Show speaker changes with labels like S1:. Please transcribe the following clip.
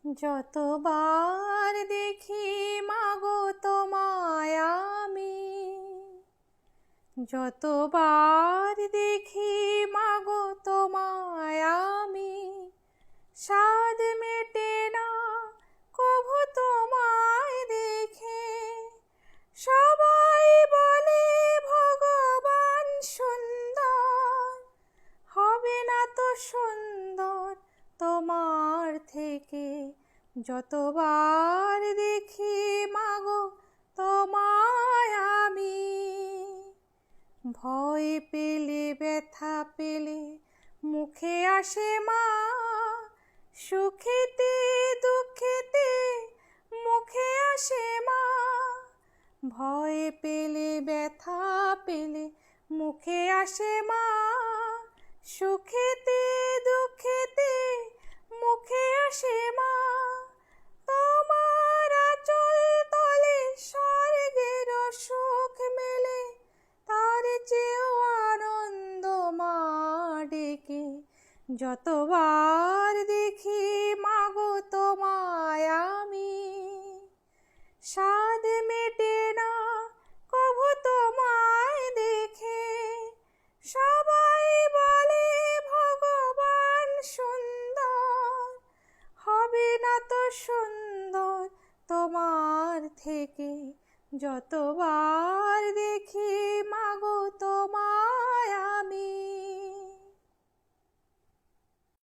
S1: যতবার দেখি মাগো তোমায় আমি, যতবার দেখি মাগো তোমায় আমি, স্বাদ মেটে না কভু তোমায় দেখে। সবাই বলে ভগবান সুন্দর, হবে না তো সুন্দর তোমার থেকে। যতবার দেখি মাগো তোমায় আমি, ভয় পেলে ব্যথা পেলে মুখে আসে মা, সুখেতে দুঃখেতে মুখে আসে মা। ভয় পেলে ব্যথা পেলে মুখে আসে মা, সুখেতে দুঃখেতে মুখে আসে মা। তোমার আঁচল তলে স্বর্গের সুখ মেলে, তার চেয়েও আনন্দ মা ডেকে। যতবার দেখি মাগো তোমায় আমি, স্বাদ মেটে না কভু তোমায় দেখে। সবাই বলে ভগবান সুন্দর, হবে না তো সুন্দর তোমার থেকে। যতবার দেখি মাগো তোমায় আমি।